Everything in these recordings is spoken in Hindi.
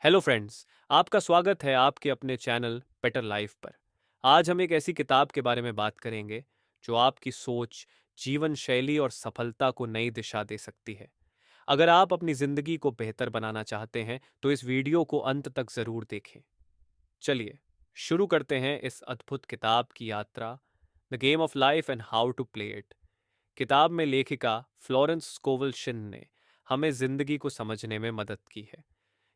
हेलो फ्रेंड्स, आपका स्वागत है आपके अपने चैनल बेटर लाइफ पर। आज हम एक ऐसी किताब के बारे में बात करेंगे जो आपकी सोच, जीवन शैली और सफलता को नई दिशा दे सकती है। अगर आप अपनी जिंदगी को बेहतर बनाना चाहते हैं तो इस वीडियो को अंत तक जरूर देखें। चलिए शुरू करते हैं इस अद्भुत किताब की यात्रा, the game of life and how to play it. किताब में लेखिका फ्लोरेंस स्कोवल शिन ने हमें जिंदगी को समझने में मदद की है।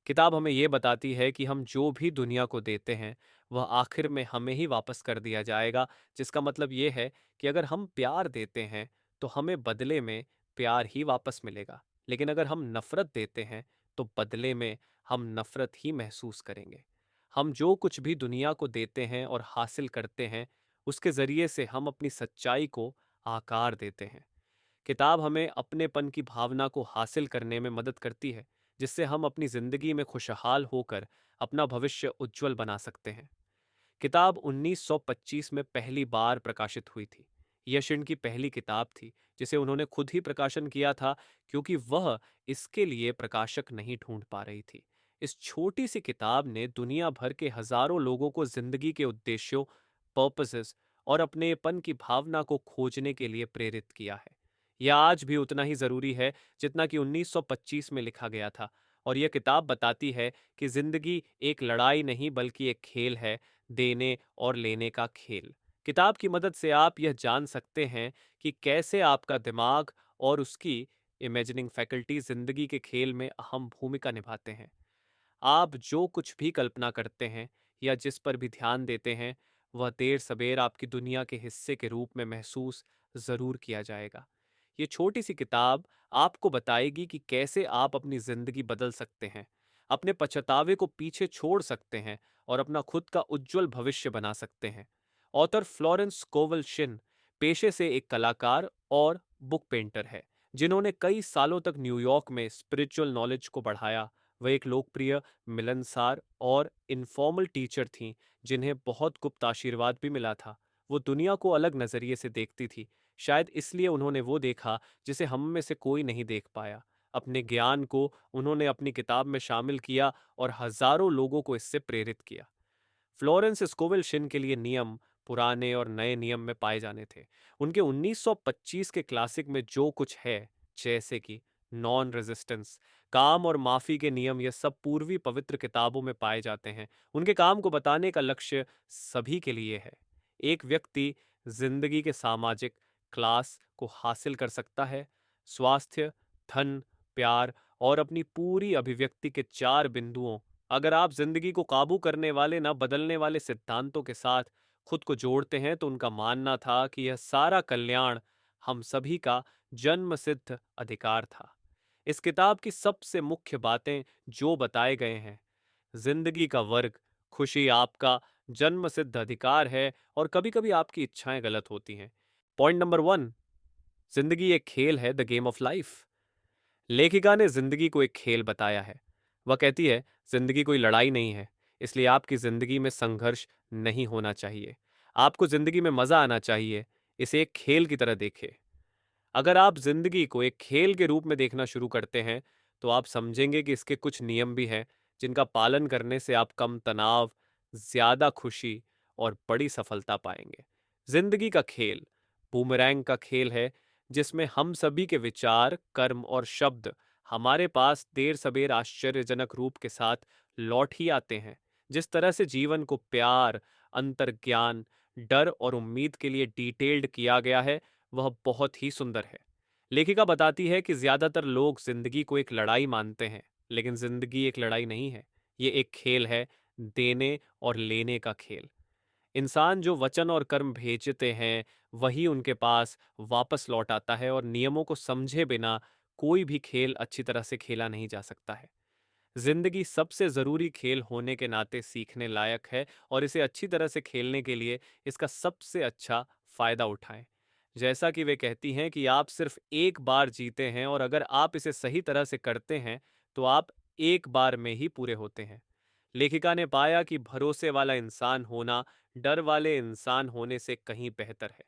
किताब हमें ये बताती है कि हम जो भी दुनिया को देते हैं वह आखिर में हमें ही वापस कर दिया जाएगा, जिसका मतलब ये है कि अगर हम प्यार देते हैं तो हमें बदले में प्यार ही वापस मिलेगा, लेकिन अगर हम नफरत देते हैं तो बदले में हम नफरत ही महसूस करेंगे। हम जो कुछ भी दुनिया को देते हैं और हासिल करते हैं उसके जरिए से हम अपनी सच्चाई को आकार देते हैं। किताब हमें अपनेपन की भावना को हासिल करने में मदद करती है, जिससे हम अपनी जिंदगी में खुशहाल होकर अपना भविष्य उज्जवल बना सकते हैं। किताब 1925 में पहली बार प्रकाशित हुई थी। यह शिन की पहली किताब थी जिसे उन्होंने खुद ही प्रकाशन किया था, क्योंकि वह इसके लिए प्रकाशक नहीं ढूंढ पा रही थी। इस छोटी सी किताब ने दुनिया भर के हजारों लोगों को जिंदगी के उद्देश्यों, पर्पसेस और अपनेपन की भावना को खोजने के लिए प्रेरित किया है। यह आज भी उतना ही जरूरी है जितना कि 1925 में लिखा गया था। और यह किताब बताती है कि जिंदगी एक लड़ाई नहीं बल्कि एक खेल है, देने और लेने का खेल। किताब की मदद से आप यह जान सकते हैं कि कैसे आपका दिमाग और उसकी इमेजिनिंग फैकल्टी जिंदगी के खेल में अहम भूमिका निभाते हैं। आप जो कुछ भी कल्पना करते हैं या जिस पर भी ध्यान देते हैं, वह देर सबेर आपकी दुनिया के हिस्से के रूप में महसूस जरूर किया जाएगा। ये छोटी सी किताब आपको बताएगी कि कैसे आप अपनी जिंदगी बदल सकते हैं, अपने पछतावे को पीछे छोड़ सकते हैं और अपना खुद का उज्जवल भविष्य बना सकते हैं। ऑथर फ्लोरेंस कोवल शिन पेशे से एक कलाकार और बुक पेंटर है, जिन्होंने कई सालों तक न्यूयॉर्क में स्पिरिचुअल नॉलेज को बढ़ाया। वह एक लोकप्रिय, मिलनसार और इनफॉर्मल टीचर थीं, जिन्हें बहुत गुप्त आशीर्वाद भी मिला था। वो दुनिया को अलग नजरिए से देखती थी। शायद इसलिए उन्होंने वो देखा जिसे हम में से कोई नहीं देख पाया। अपने ज्ञान को उन्होंने अपनी किताब में शामिल किया और हजारों लोगों को इससे प्रेरित किया। फ्लोरेंस स्कोविल शिन के लिए नियम पुराने और नए नियम में पाए जाने थे। उनके 1925 के क्लासिक में जो कुछ है, जैसे कि नॉन रेजिस्टेंस, काम और माफी के नियम, ये सब पूर्वी पवित्र किताबों में पाए जाते हैं। उनके काम को बताने का लक्ष्य सभी के लिए है। एक व्यक्ति जिंदगी के सामाजिक क्लास को हासिल कर सकता है। स्वास्थ्य, धन, प्यार और अपनी पूरी अभिव्यक्ति के चार बिंदुओं, अगर आप जिंदगी को काबू करने वाले ना बदलने वाले सिद्धांतों के साथ खुद को जोड़ते हैं तो उनका मानना था कि यह सारा कल्याण हम सभी का जन्मसिद्ध अधिकार था। इस किताब की सबसे मुख्य बातें जो बताए गए हैं: जिंदगी का वर्ग, खुशी आपका जन्मसिद्ध अधिकार है और कभी-कभी आपकी इच्छाएं गलत होती हैं। पॉइंट नंबर 1, जिंदगी एक खेल है, द गेम ऑफ लाइफ। लेखिका ने जिंदगी को एक खेल बताया है। वह कहती है, जिंदगी कोई लड़ाई नहीं है, इसलिए आपकी जिंदगी में संघर्ष नहीं होना चाहिए। आपको जिंदगी में मजा आना चाहिए। इसे एक खेल की तरह देखें। अगर आप जिंदगी को एक खेल के रूप में देखना शुरू करते हैं तो आप समझेंगे कि इसके कुछ नियम भी हैं, जिनका पालन करने से आप कम तनाव, ज्यादा खुशी और बड़ी सफलता पाएंगे। जिंदगी का खेल बूमरैंग का खेल है, जिसमें हम सभी के विचार, कर्म और शब्द हमारे पास देर सबेर आश्चर्यजनक रूप के साथ लौट ही आते हैं। जिस तरह से जीवन को प्यार, अंतर्ज्ञान, डर और उम्मीद के लिए डिटेल्ड किया गया है, वह बहुत ही सुंदर है। लेखिका बताती है कि ज्यादातर लोग जिंदगी को एक लड़ाई मानते हैं, लेकिन जिंदगी एक लड़ाई नहीं है। ये एक खेल है, देने और लेने का खेल। इंसान जो वचन और कर्म भेजते हैं वही उनके पास वापस लौट आता है, और नियमों को समझे बिना कोई भी खेल अच्छी तरह से खेला नहीं जा सकता है। जिंदगी सबसे जरूरी खेल होने के नाते सीखने लायक है, और इसे अच्छी तरह से खेलने के लिए इसका सबसे अच्छा फायदा उठाएं। जैसा कि वे कहती हैं कि आप सिर्फ एक बार जीते हैं, और अगर आप इसे सही तरह से करते हैं तो आप एक बार में ही पूरे होते हैं। लेखिका ने पाया कि भरोसे वाला इंसान होना डर वाले इंसान होने से कहीं बेहतर है।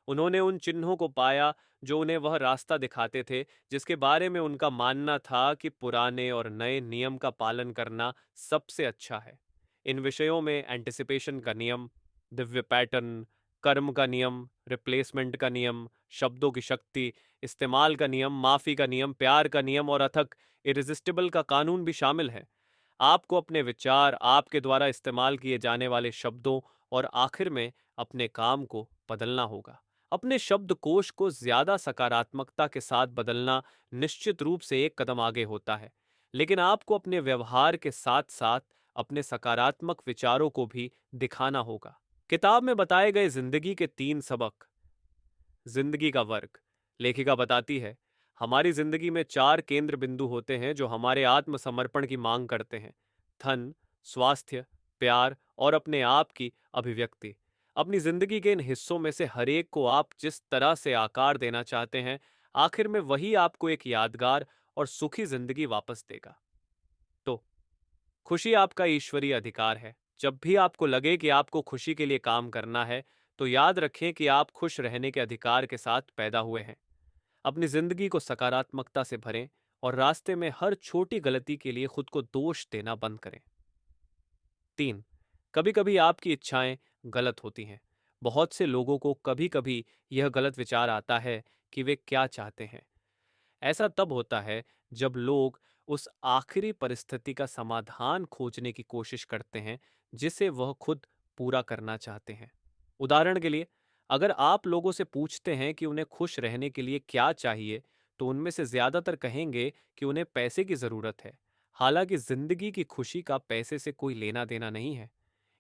उन्होंने उन चिन्हों को पाया जो उन्हें वह रास्ता दिखाते थे जिसके बारे में उनका मानना था कि पुराने और नए नियम का पालन करना सबसे अच्छा है। इन विषयों में एंटिसिपेशन का नियम, दिव्य पैटर्न, कर्म का नियम, रिप्लेसमेंट का नियम, शब्दों की शक्ति, इस्तेमाल का नियम, माफी का नियम, प्यार का नियम और अथक इरिजिस्टिबल का कानून भी शामिल है। आपको अपने विचार, आपके द्वारा इस्तेमाल किए जाने वाले शब्दों और आखिर में अपने काम को बदलना होगा। अपने शब्दकोश को ज्यादा सकारात्मकता के साथ बदलना निश्चित रूप से एक कदम आगे होता है, लेकिन आपको अपने व्यवहार के साथ साथ अपने सकारात्मक विचारों को भी दिखाना होगा। किताब में बताए गए जिंदगी के 3 सबक। जिंदगी का वर्ग। लेखिका बताती है, हमारी जिंदगी में 4 केंद्र बिंदु होते हैं जो हमारे आत्मसमर्पण की मांग करते हैं: धन, स्वास्थ्य, प्यार और अपने आप की अभिव्यक्ति। अपनी जिंदगी के इन हिस्सों में से हर एक को आप जिस तरह से आकार देना चाहते हैं, आखिर में वही आपको एक यादगार और सुखी जिंदगी वापस देगा। तो खुशी आपका ईश्वरीय अधिकार है। जब भी आपको लगे कि आपको खुशी के लिए काम करना है, तो याद रखें कि आप खुश रहने के अधिकार के साथ पैदा हुए हैं। अपनी जिंदगी को सकारात्मकता से भरें और रास्ते में हर छोटी गलती के लिए खुद को दोष देना बंद करें। 3, कभी कभी आपकी इच्छाएं गलत होती हैं। बहुत से लोगों को कभी कभी यह गलत विचार आता है कि वे क्या चाहते हैं। ऐसा तब होता है जब लोग उस आखिरी परिस्थिति का समाधान खोजने की कोशिश करते हैं जिसे वह खुद पूरा करना चाहते हैं। उदाहरण के लिए, अगर आप लोगों से पूछते हैं कि उन्हें खुश रहने के लिए क्या चाहिए, तो उनमें से ज्यादातर कहेंगे कि उन्हें पैसे की जरूरत है। हालांकि जिंदगी की खुशी का पैसे से कोई लेना देना नहीं है।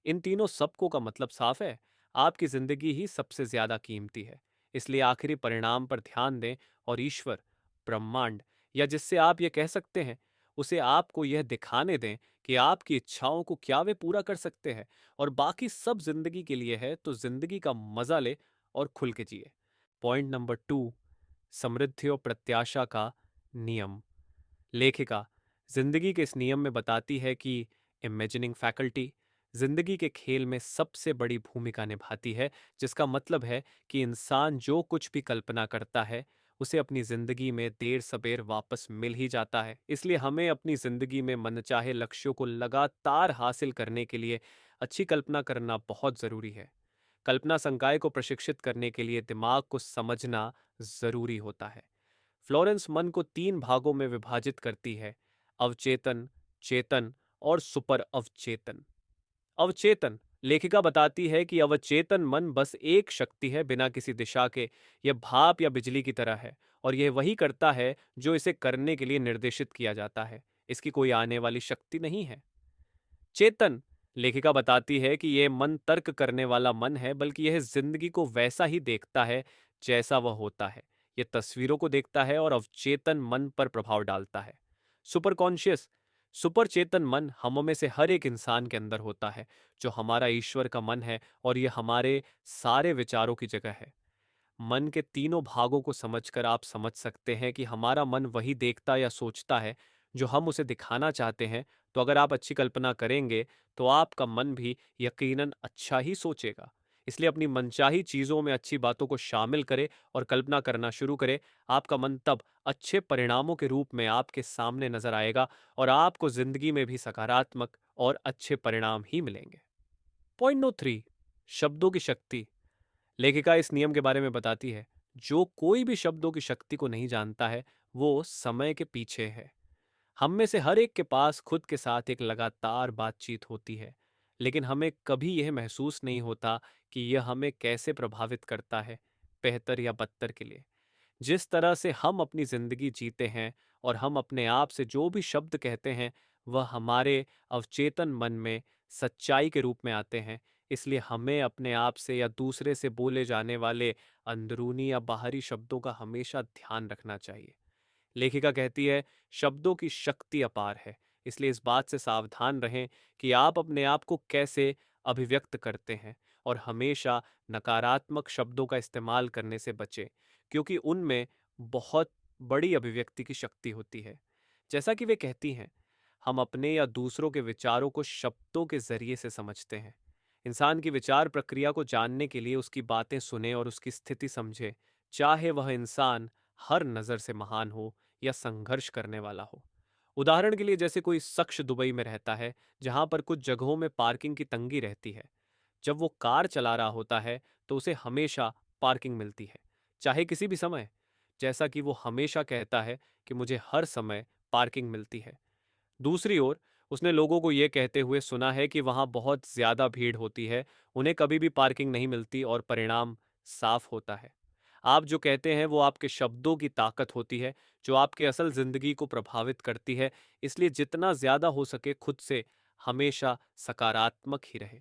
इन तीनों सबकों का मतलब साफ है, आपकी जिंदगी ही सबसे ज्यादा कीमती है। इसलिए आखिरी परिणाम पर ध्यान दें और ईश्वर, ब्रह्मांड या जिससे आप ये कह सकते हैं, उसे आपको यह दिखाने दें कि आपकी इच्छाओं को क्या वे पूरा कर सकते हैं। और बाकी सब जिंदगी के लिए है, तो जिंदगी का मजा ले और खुल के जिए। पॉइंट नंबर 2, समृद्धि और प्रत्याशा का नियम। लेखिका जिंदगी के इस नियम में बताती है कि इमेजिनिंग फैकल्टी जिंदगी के खेल में सबसे बड़ी भूमिका निभाती है, जिसका मतलब है कि इंसान जो कुछ भी कल्पना करता है उसे अपनी जिंदगी में देर सबेर वापस मिल ही जाता है। इसलिए हमें अपनी जिंदगी में मनचाहे लक्ष्यों को लगातार हासिल करने के लिए अच्छी कल्पना करना बहुत जरूरी है। कल्पना संकाय को प्रशिक्षित करने के लिए दिमाग को समझना जरूरी होता है। फ्लोरेंस मन को 3 भागों में विभाजित करती है: अवचेतन, चेतन और सुपर अवचेतन। अवचेतन, लेखिका बताती है कि अवचेतन मन बस एक शक्ति है बिना किसी दिशा के। यह भाप या बिजली की तरह है और यह वही करता है जो इसे करने के लिए निर्देशित किया जाता है। इसकी कोई आने वाली शक्ति नहीं है। चेतन, लेखिका बताती है कि यह मन तर्क करने वाला मन है, बल्कि यह जिंदगी को वैसा ही देखता है जैसा वह होता है। यह तस्वीरों को देखता है और अवचेतन मन पर प्रभाव डालता है। सुपर कॉन्शियस, सुपर चेतन मन हम में से हर एक इंसान के अंदर होता है, जो हमारा ईश्वर का मन है और यह हमारे सारे विचारों की जगह है। मन के तीनों भागों को समझकर आप समझ सकते हैं कि हमारा मन वही देखता या सोचता है जो हम उसे दिखाना चाहते हैं। तो अगर आप अच्छी कल्पना करेंगे, तो आपका मन भी यकीनन अच्छा ही सोचेगा। इसलिए अपनी मनचाही चीजों में अच्छी बातों को शामिल करें और कल्पना करना शुरू करें। आपका मन तब अच्छे परिणामों के रूप में आपके सामने नजर आएगा और आपको जिंदगी में भी सकारात्मक और अच्छे परिणाम ही मिलेंगे। पॉइंट नो 3, शब्दों की शक्ति। लेखिका इस नियम के बारे में बताती है, जो कोई भी शब्दों की शक्ति को नहीं जानता है, वो समय के पीछे है। हम में से हर एक के पास खुद के साथ एक लगातार बातचीत होती है, लेकिन हमें कभी यह महसूस नहीं होता कि यह हमें कैसे प्रभावित करता है, बेहतर या बदतर के लिए। जिस तरह से हम अपनी जिंदगी जीते हैं और हम अपने आप से जो भी शब्द कहते हैं, वह हमारे अवचेतन मन में सच्चाई के रूप में आते हैं। इसलिए हमें अपने आप से या दूसरे से बोले जाने वाले अंदरूनी या बाहरी शब्दों का हमेशा ध्यान रखना चाहिए। लेखिका कहती है, शब्दों की शक्ति अपार है, इसलिए इस बात से सावधान रहें कि आप अपने आप को कैसे अभिव्यक्त करते हैं और हमेशा नकारात्मक शब्दों का इस्तेमाल करने से बचें, क्योंकि उनमें बहुत बड़ी अभिव्यक्ति की शक्ति होती है। जैसा कि वे कहती हैं, हम अपने या दूसरों के विचारों को शब्दों के जरिए से समझते हैं। इंसान की विचार प्रक्रिया को जानने के लिए उसकी बातें सुने और उसकी स्थिति समझे, चाहे वह इंसान हर नज़र से महान हो या संघर्ष करने वाला हो। उदाहरण के लिए जैसे कोई शख्स दुबई में रहता है, जहां पर कुछ जगहों में पार्किंग की तंगी रहती है। जब वो कार चला रहा होता है तो उसे हमेशा पार्किंग मिलती है, चाहे किसी भी समय। जैसा कि वो हमेशा कहता है कि मुझे हर समय पार्किंग मिलती है। दूसरी ओर उसने लोगों को ये कहते हुए सुना है कि वहां बहुत ज्यादा भीड़ होती है, उन्हें कभी भी पार्किंग नहीं मिलती और परिणाम साफ होता है। आप जो कहते हैं वो आपके शब्दों की ताकत होती है, जो आपके असल जिंदगी को प्रभावित करती है। इसलिए जितना ज्यादा हो सके खुद से हमेशा सकारात्मक ही रहे।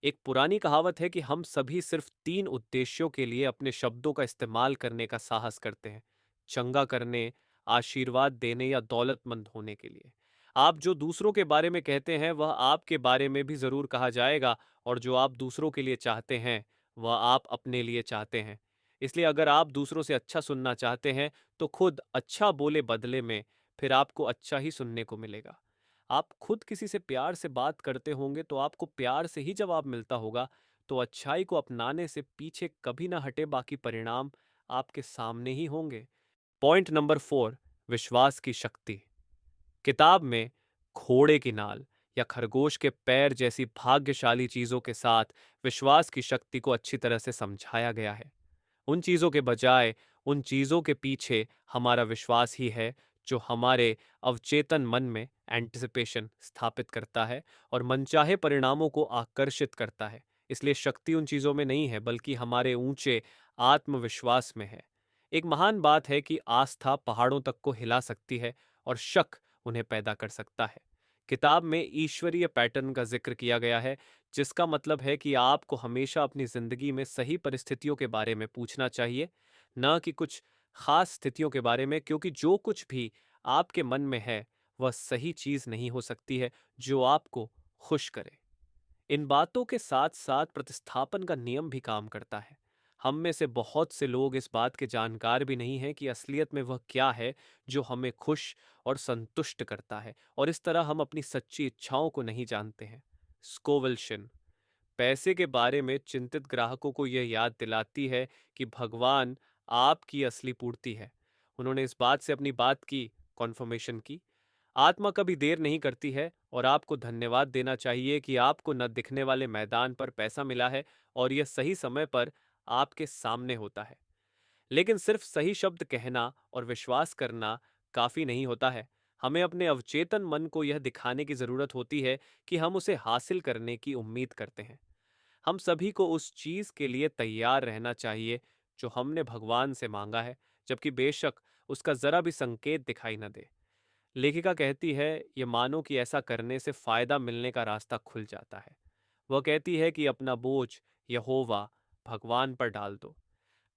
एक पुरानी कहावत है कि हम सभी सिर्फ 3 उद्देश्यों के लिए अपने शब्दों का इस्तेमाल करने का साहस करते हैं: चंगा करने, आशीर्वाद देने या दौलतमंद होने के लिए। आप जो दूसरों के बारे में कहते हैं वह आपके बारे में भी जरूर कहा जाएगा, और जो आप दूसरों के लिए चाहते हैं वह आप अपने लिए चाहते हैं। इसलिए अगर आप दूसरों से अच्छा सुनना चाहते हैं तो खुद अच्छा बोले, बदले में फिर आपको अच्छा ही सुनने को मिलेगा। आप खुद किसी से प्यार से बात करते होंगे तो आपको प्यार से ही जवाब मिलता होगा। तो अच्छाई को अपनाने से पीछे कभी ना हटे, बाकी परिणाम आपके सामने ही होंगे। पॉइंट नंबर 4, विश्वास की शक्ति। किताब में घोड़े की नाल या खरगोश के पैर जैसी भाग्यशाली चीजों के साथ विश्वास की शक्ति को अच्छी तरह से समझाया गया है। उन चीजों के बजाय उन चीजों के पीछे हमारा विश्वास ही है, जो हमारे अवचेतन मन में एंटिसिपेशन स्थापित करता है और मनचाहे परिणामों को आकर्षित करता है। इसलिए शक्ति उन चीजों में नहीं है, बल्कि हमारे ऊंचे आत्मविश्वास में है। एक महान बात है कि आस्था पहाड़ों तक को हिला सकती है और शक उन्हें पैदा कर सकता है। किताब में ईश्वरीय पैटर्न का जिक्र किया गया है, जिसका मतलब है कि आपको हमेशा अपनी जिंदगी में सही परिस्थितियों के बारे में पूछना चाहिए, न कि कुछ खास स्थितियों के बारे में, क्योंकि जो कुछ भी आपके मन में है वह सही चीज नहीं हो सकती है जो आपको खुश करे। इन बातों के साथ साथ प्रतिस्थापन का नियम भी काम करता है। हम में से बहुत से लोग इस बात के जानकार भी नहीं हैं कि असलियत में वह क्या है जो हमें खुश और संतुष्ट करता है, और इस तरह हम अपनी सच्ची इच्छाओं को नहीं जानते हैं। स्कोविल्शन पैसे के बारे में चिंतित ग्राहकों को यह याद दिलाती है कि भगवान आपकी असली पूर्ति है। उन्होंने इस बात से अपनी बात की कॉन्फर्मेशन की। आत्मा कभी देर नहीं करती है, और आपको धन्यवाद देना चाहिए कि आपको न दिखने वाले मैदान पर पैसा मिला है और यह सही समय पर आपके सामने होता है। लेकिन सिर्फ सही शब्द कहना और विश्वास करना काफी नहीं होता है। हमें अपने अवचेतन मन को यह दिखाने की जरूरत होती है कि हम उसे हासिल करने की उम्मीद करते हैं। हम सभी को उस चीज के लिए तैयार रहना चाहिए जो हमने भगवान से मांगा है, जबकि बेशक उसका जरा भी संकेत दिखाई न दे। लेखिका कहती है, ये मानो कि ऐसा करने से फायदा मिलने का रास्ता खुल जाता है। वह कहती है कि अपना बोझ यहोवा भगवान पर डाल दो।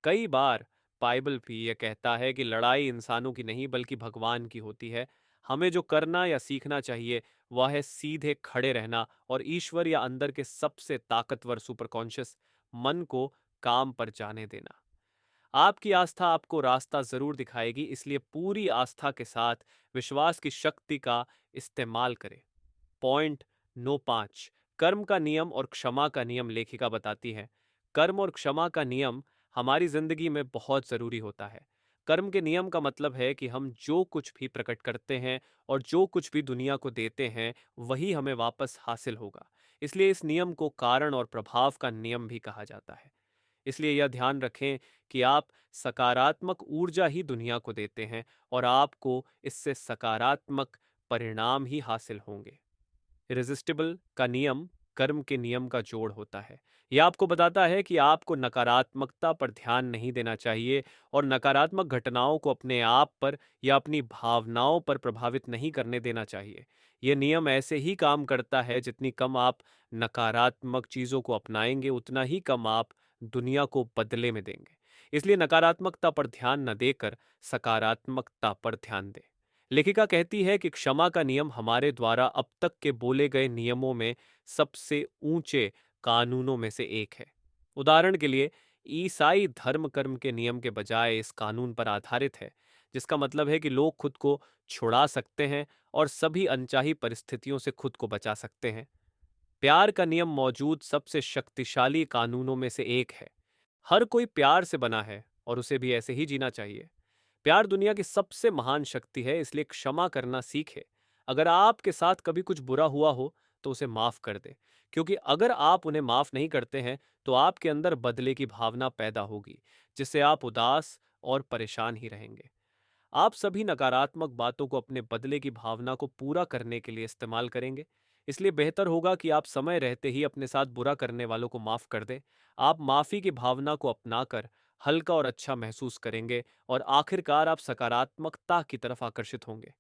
कई बार बाइबल भी यह कहता है कि लड़ाई इंसानों की नहीं बल्कि भगवान की होती है। हमें जो करना या सीखना चाहिए वह है सीधे खड़े रहना और ईश्वर या अंदर के सबसे ताकतवर सुपरकॉन्शियस मन को काम पर जाने देना। आपकी आस्था आपको रास्ता जरूर दिखाएगी, इसलिए पूरी आस्था के साथ विश्वास की शक्ति का इस्तेमाल करें। पॉइंट नो 5, कर्म का नियम और क्षमा का नियम। लेखिका बताती है, कर्म और क्षमा का नियम हमारी जिंदगी में बहुत जरूरी होता है। कर्म के नियम का मतलब है कि हम जो कुछ भी प्रकट करते हैं और जो कुछ भी दुनिया को देते हैं वही हमें वापस हासिल होगा। इसलिए इस नियम को कारण और प्रभाव का नियम भी कहा जाता है। इसलिए यह ध्यान रखें कि आप सकारात्मक ऊर्जा ही दुनिया को देते हैं और आपको इससे सकारात्मक परिणाम ही हासिल होंगे। इरेजिस्टिबल का नियम कर्म के नियम का जोड़ होता है। यह आपको बताता है कि आपको नकारात्मकता पर ध्यान नहीं देना चाहिए और नकारात्मक घटनाओं को अपने आप पर या अपनी भावनाओं पर प्रभावित नहीं करने देना चाहिए। यह नियम ऐसे ही काम करता है, जितनी कम आप नकारात्मक चीज़ों को अपनाएंगे उतना ही कम आप दुनिया को बदले में देंगे। इसलिए नकारात्मकता पर ध्यान न देकर सकारात्मकता पर ध्यान दें। लेखिका कहती है कि क्षमा का नियम हमारे द्वारा अब तक के बोले गए नियमों में सबसे ऊंचे कानूनों में से एक है। उदाहरण के लिए, ईसाई धर्म कर्म के नियम के बजाय इस कानून पर आधारित है, जिसका मतलब है कि लोग खुद को छुड़ा सकते हैं और सभी अनचाही परिस्थितियों से खुद को बचा सकते हैं। प्यार का नियम मौजूद सबसे शक्तिशाली कानूनों में से एक है। हर कोई प्यार से बना है और उसे भी ऐसे ही जीना चाहिए। प्यार दुनिया की सबसे महान शक्ति है, इसलिए क्षमा करना सीखे। अगर आपके साथ कभी कुछ बुरा हुआ हो तो उसे माफ कर दे, क्योंकि अगर आप उन्हें माफ नहीं करते हैं तो आपके अंदर बदले की भावना पैदा होगी, जिससे आप उदास और परेशान ही रहेंगे। आप सभी नकारात्मक बातों को अपने बदले की भावना को पूरा करने के लिए इस्तेमाल करेंगे। इसलिए बेहतर होगा कि आप समय रहते ही अपने साथ बुरा करने वालों को माफ कर दें। आप माफी की भावना को अपनाकर हल्का और अच्छा महसूस करेंगे और आखिरकार आप सकारात्मकता की तरफ आकर्षित होंगे।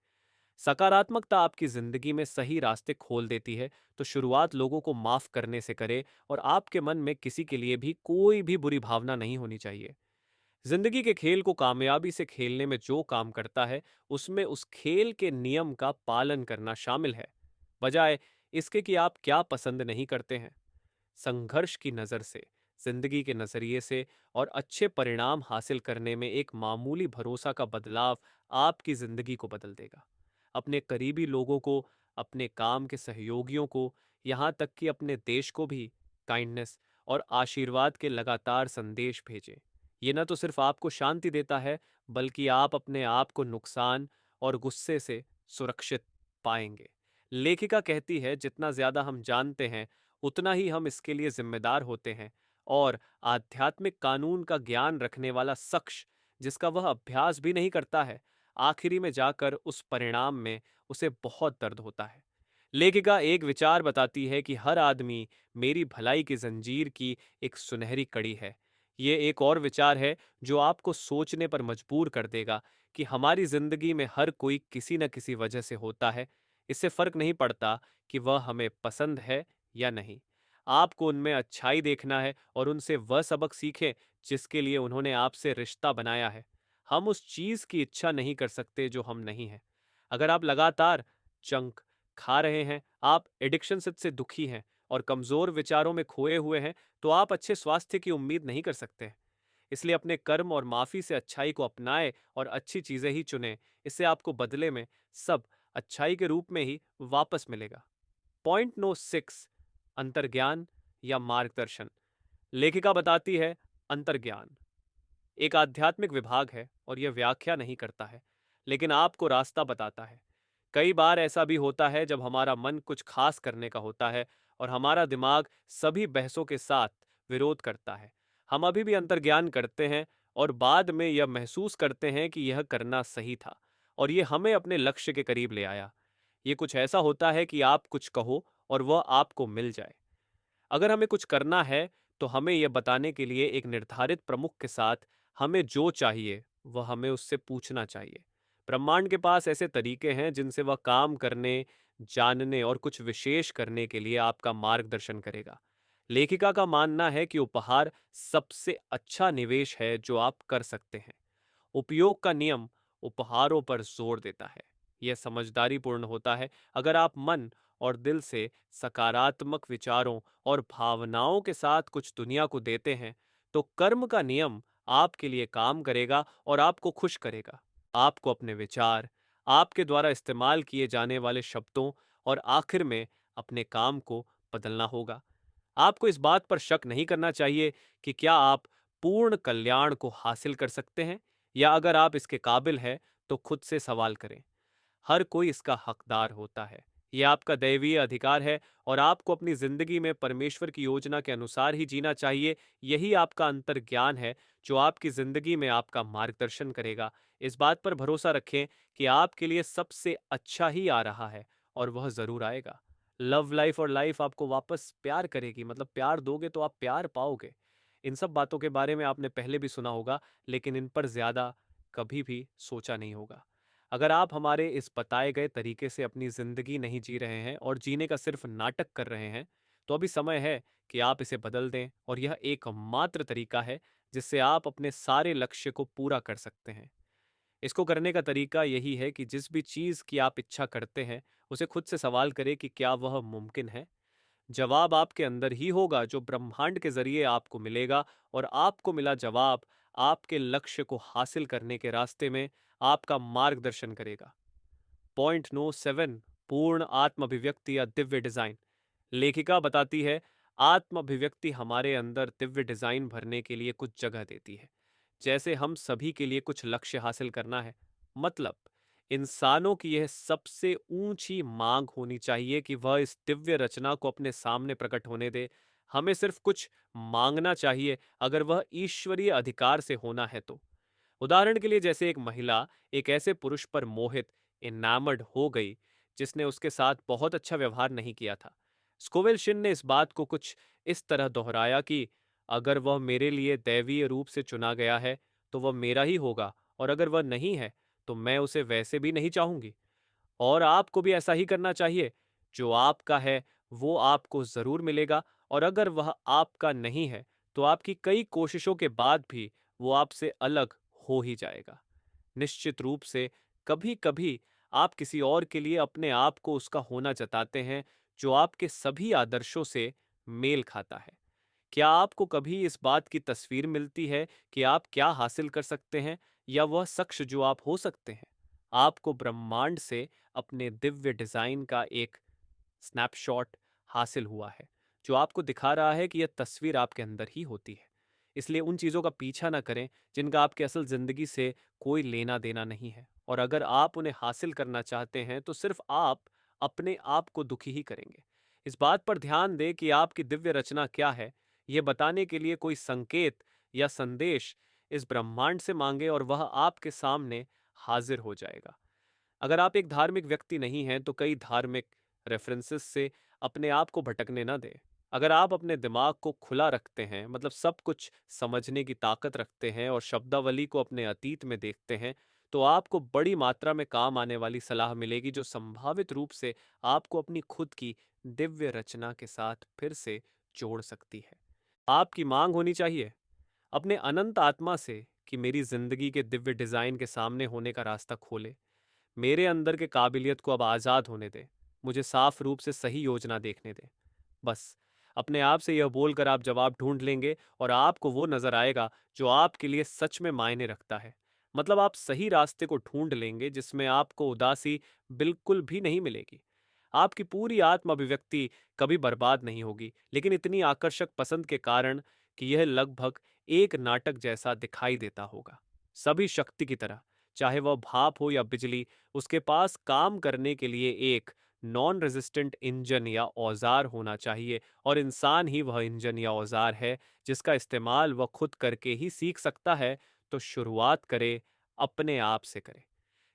सकारात्मकता आपकी जिंदगी में सही रास्ते खोल देती है, तो शुरुआत लोगों को माफ करने से करें और आपके मन में किसी के लिए भी कोई भी बुरी भावना नहीं होनी चाहिए। जिंदगी के खेल को कामयाबी से खेलने में जो काम करता है, उसमें उस खेल के नियम का पालन करना शामिल है, बजाय इसके कि आप क्या पसंद नहीं करते हैं। संघर्ष की नज़र से, जिंदगी के नज़रिए से और अच्छे परिणाम हासिल करने में एक मामूली भरोसा का बदलाव आपकी जिंदगी को बदल देगा। अपने करीबी लोगों को, अपने काम के सहयोगियों को, यहाँ तक कि अपने देश को भी काइंडनेस और आशीर्वाद के लगातार संदेश भेजें। ये न तो सिर्फ आपको शांति देता है, बल्कि आप अपने आप को नुकसान और गुस्से से सुरक्षित पाएंगे। लेखिका कहती है, जितना ज्यादा हम जानते हैं उतना ही हम इसके लिए जिम्मेदार होते हैं, और आध्यात्मिक कानून का ज्ञान रखने वाला शख्स जिसका वह अभ्यास भी नहीं करता है, आखिरी में जाकर उस परिणाम में उसे बहुत दर्द होता है। लेखिका एक विचार बताती है कि हर आदमी मेरी भलाई की जंजीर की एक सुनहरी कड़ी है। ये एक और विचार है जो आपको सोचने पर मजबूर कर देगा कि हमारी जिंदगी में हर कोई किसी न किसी वजह से होता है। इससे फर्क नहीं पड़ता कि वह हमें पसंद है या नहीं। आपको उनमें अच्छाई देखना है और उनसे वह सबक सीखें जिसके लिए उन्होंने आपसे रिश्ता बनाया है। हम उस चीज की इच्छा नहीं कर सकते जो हम नहीं हैं। अगर आप लगातार जंक खा रहे हैं, आप एडिक्शन से दुखी हैं और कमजोर विचारों में खोए हुए हैं, तो आप अच्छे स्वास्थ्य की उम्मीद नहीं कर सकते। इसलिए अपने कर्म और माफी से अच्छाई को अपनाएं और अच्छी चीजें ही चुनें। इससे आपको बदले में सब अच्छाई के रूप में ही वापस मिलेगा। पॉइंट नो 6, अंतर्ज्ञान या मार्गदर्शन। लेखिका बताती है, अंतर्ज्ञान एक आध्यात्मिक विभाग है और यह व्याख्या नहीं करता है, लेकिन आपको रास्ता बताता है। कई बार ऐसा भी होता है जब हमारा मन कुछ खास करने का होता है और हमारा दिमाग सभी बहसों के साथ विरोध करता है। हम अभी भी अंतर्ज्ञान करते हैं और बाद में यह महसूस करते हैं कि यह करना सही था और यह हमें अपने लक्ष्य के करीब ले आया। ये कुछ ऐसा होता है कि आप कुछ कहो और वह आपको मिल जाए। अगर हमें कुछ करना है तो हमें यह बताने के लिए एक निर्धारित प्रमुख के साथ हमें जो चाहिए वह हमें उससे पूछना चाहिए। ब्रह्मांड के पास ऐसे तरीके हैं जिनसे वह काम करने, जानने और कुछ विशेष करने के लिए आपका मार्गदर्शन करेगा। लेखिका का मानना है कि उपहार सबसे अच्छा निवेश है जो आप कर सकते हैं। उपयोग का नियम उपहारों पर जोर देता है। यह समझदारीपूर्ण होता है। अगर आप मन और दिल से सकारात्मक विचारों और भावनाओं के साथ कुछ दुनिया को देते हैं, तो कर्म का नियम आपके लिए काम करेगा और आपको खुश करेगा। आपको अपने विचार, आपके द्वारा इस्तेमाल किए जाने वाले शब्दों और आखिर में अपने काम को बदलना होगा। आपको इस बात पर शक नहीं करना चाहिए कि क्या आप पूर्ण कल्याण को हासिल कर सकते हैं, या अगर आप इसके काबिल हैं तो खुद से सवाल करें। हर कोई इसका हकदार होता है। यह आपका दैवीय अधिकार है और आपको अपनी जिंदगी में परमेश्वर की योजना के अनुसार ही जीना चाहिए। यही आपका अंतर्ज्ञान है जो आपकी जिंदगी में आपका मार्गदर्शन करेगा। इस बात पर भरोसा रखें कि आपके लिए सबसे अच्छा ही आ रहा है और वह जरूर आएगा। लव लाइफ और लाइफ आपको वापस प्यार करेगी, मतलब प्यार दोगे तो आप प्यार पाओगे। इन सब बातों के बारे में आपने पहले भी सुना होगा, लेकिन इन पर ज्यादा कभी भी सोचा नहीं होगा। अगर आप हमारे इस बताए गए तरीके से अपनी जिंदगी नहीं जी रहे हैं और जीने का सिर्फ नाटक कर रहे हैं, तो अभी समय है कि आप इसे बदल दें, और यह एकमात्र तरीका है जिससे आप अपने सारे लक्ष्य को पूरा कर सकते हैं। इसको करने का तरीका यही है कि जिस भी चीज की आप इच्छा करते हैं, उसे खुद से सवाल करें कि क्या वह मुमकिन है। जवाब आपके अंदर ही होगा जो ब्रह्मांड के जरिए आपको मिलेगा, और आपको मिला जवाब आपके लक्ष्य को हासिल करने के रास्ते में आपका मार्गदर्शन करेगा। पॉइंट नो 7, पूर्ण आत्म अभिव्यक्ति या दिव्य डिजाइन। लेखिका बताती है, आत्म अभिव्यक्ति हमारे अंदर दिव्य डिजाइन भरने के लिए कुछ जगह देती है। जैसे हम सभी के लिए कुछ लक्ष्य हासिल करना है। मतलब इंसानों की यह सबसे ऊंची मांग होनी चाहिए कि वह इस दिव्य रचना को अपने सामने प्रकट होने दे। हमें सिर्फ कुछ मांगना चाहिए, अगर वह ईश्वरीय अधिकार से होना है तो। उदाहरण के लिए, जैसे एक महिला एक ऐसे पुरुष पर मोहित इनामर्ड हो गई जिसने उसके साथ बहुत अच्छा व्यवहार नहीं किया था। स्कोवेल शिन ने इस बात को कुछ इस तरह दोहराया कि अगर वह मेरे लिए दैवीय रूप से चुना गया है तो वह मेरा ही होगा, और अगर वह नहीं है तो मैं उसे वैसे भी नहीं चाहूंगी। और आपको भी ऐसा ही करना चाहिए। जो आपका है वो आपको जरूर मिलेगा, और अगर वह आपका नहीं है तो आपकी कई कोशिशों के बाद भी वो आपसे अलग हो ही जाएगा। निश्चित रूप से कभी कभी आप किसी और के लिए अपने आप को उसका होना जताते हैं जो आपके सभी आदर्शों से मेल खाता है। क्या आपको कभी इस बात की तस्वीर मिलती है कि आप क्या हासिल कर सकते हैं, या वह शख्स जो आप हो सकते हैं? आपको ब्रह्मांड से अपने दिव्य डिजाइन का एक स्नैपशॉट हासिल हुआ है, जो आपको दिखा रहा है कि यह तस्वीर आपके अंदर ही होती है। इसलिए उन चीज़ों का पीछा ना करें जिनका आपके असल ज़िंदगी से कोई लेना देना नहीं है, और अगर आप उन्हें हासिल करना चाहते हैं तो सिर्फ आप अपने आप को दुखी ही करेंगे। इस बात पर ध्यान दें कि आपकी दिव्य रचना क्या है, यह बताने के लिए कोई संकेत या संदेश इस ब्रह्मांड से मांगे और वह आपके सामने हाजिर हो जाएगा। अगर आप एक धार्मिक व्यक्ति नहीं हैं तो कई धार्मिक रेफरेंसेस से अपने आप को भटकने ना दें। अगर आप अपने दिमाग को खुला रखते हैं, मतलब सब कुछ समझने की ताकत रखते हैं और शब्दावली को अपने अतीत में देखते हैं, तो आपको बड़ी मात्रा में काम आने वाली सलाह मिलेगी जो संभावित रूप से आपको अपनी खुद की दिव्य रचना के साथ फिर से जोड़ सकती है। आपकी मांग होनी चाहिए अपने अनंत आत्मा से कि मेरी जिंदगी के दिव्य डिजाइन के सामने होने का रास्ता खोले। मेरे अंदर के काबिलियत को अब आज़ाद होने दें। मुझे साफ रूप से सही योजना देखने दें। बस अपने आप से यह बोलकर आप जवाब ढूंढ लेंगे, और आपको वो नजर आएगा जो आपके लिए सच में मायने रखता है। मतलब आप सही रास्ते को ढूंढ लेंगे जिसमें आपको उदासी बिल्कुल भी नहीं मिलेगी। आपकी पूरी आत्म अभिव्यक्ति कभी बर्बाद नहीं होगी, लेकिन इतनी आकर्षक पसंद के कारण कि यह लगभग एक नाटक जैसा दिखाई देता होगा। सभी शक्ति की तरह, चाहे वह भाप हो या बिजली, उसके पास काम करने के लिए एक नॉन रेजिस्टेंट इंजन या औजार होना चाहिए, और इंसान ही वह इंजन या औजार है जिसका इस्तेमाल वह खुद करके ही सीख सकता है। तो शुरुआत करे, अपने आप से करे।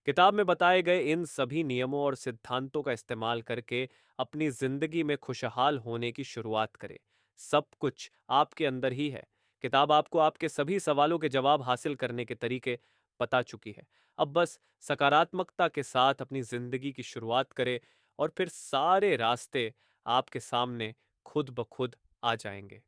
किताब में बताए गए इन सभी नियमों और सिद्धांतों का इस्तेमाल करके अपनी जिंदगी में खुशहाल होने की शुरुआत करें। सब कुछ आपके अंदर ही है। किताब आपको आपके सभी सवालों के जवाब हासिल करने के तरीके बता चुकी है। अब बस सकारात्मकता के साथ अपनी जिंदगी की शुरुआत करें, और फिर सारे रास्ते आपके सामने खुद ब खुद आ जाएंगे।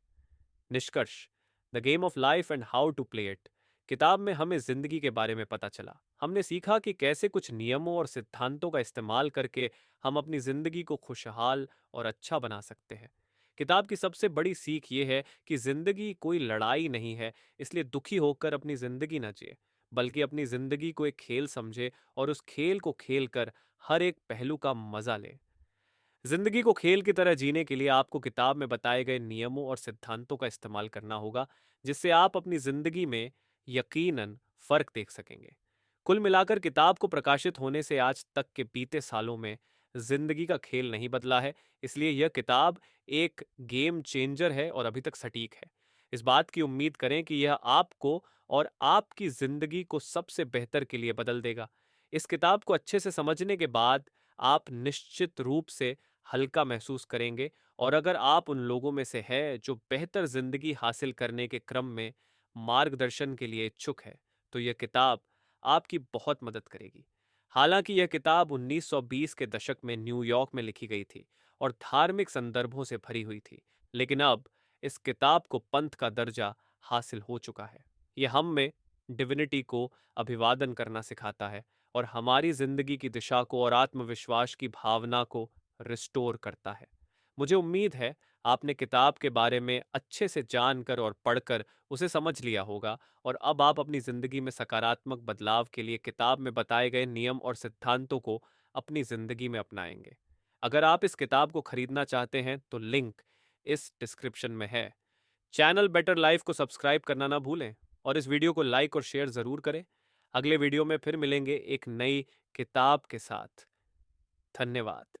निष्कर्ष: the game of life and how to play it. किताब में हमें जिंदगी के बारे में पता चला। हमने सीखा कि कैसे कुछ नियमों और सिद्धांतों का इस्तेमाल करके हम अपनी जिंदगी को खुशहाल और अच्छा बना सकते हैं। किताब की सबसे बड़ी सीख ये है कि जिंदगी कोई लड़ाई नहीं है, इसलिए दुखी होकर अपनी जिंदगी न जिए, बल्कि अपनी जिंदगी को एक खेल समझे और उस खेल को खेलकर हर एक पहलू का मजा ले। जिंदगी को खेल की तरह जीने के लिए आपको किताब में बताए गए नियमों और सिद्धांतों का इस्तेमाल करना होगा, जिससे आप अपनी जिंदगी में यकीनन फर्क देख सकेंगे। कुल मिलाकर किताब को प्रकाशित होने से आज तक के बीते सालों में जिंदगी का खेल नहीं बदला है, इसलिए यह किताब एक गेम चेंजर है और अभी तक सटीक है। इस बात की उम्मीद करें कि यह आपको और आपकी जिंदगी को सबसे बेहतर के लिए बदल देगा। इस किताब को अच्छे से समझने के बाद आप निश्चित रूप से हल्का महसूस करेंगे, और अगर आप उन लोगों में से हैं जो बेहतर जिंदगी हासिल करने के क्रम में मार्गदर्शन के लिए इच्छुक है, तो यह किताब आपकी बहुत मदद करेगी। हालांकि यह किताब 1920 के दशक में न्यूयॉर्क में लिखी गई थी और धार्मिक संदर्भों से भरी हुई थी, लेकिन अब इस किताब को पंथ का दर्जा हासिल हो चुका है। यह हम में डिविनिटी को अभिवादन करना सिखाता है, और हमारी जिंदगी की दिशा को और आत्मविश्वास की भावना को रिस्टोर करता है। मुझे उम्मीद है आपने किताब के बारे में अच्छे से जानकर और पढ़कर उसे समझ लिया होगा, और अब आप अपनी जिंदगी में सकारात्मक बदलाव के लिए किताब में बताए गए नियम और सिद्धांतों को अपनी जिंदगी में अपनाएंगे। अगर आप इस किताब को खरीदना चाहते हैं तो लिंक इस डिस्क्रिप्शन में है। चैनल बेटर लाइफ को सब्सक्राइब करना ना भूलें और इस वीडियो को लाइक और शेयर ज़रूर करें। अगले वीडियो में फिर मिलेंगे एक नई किताब के साथ। धन्यवाद।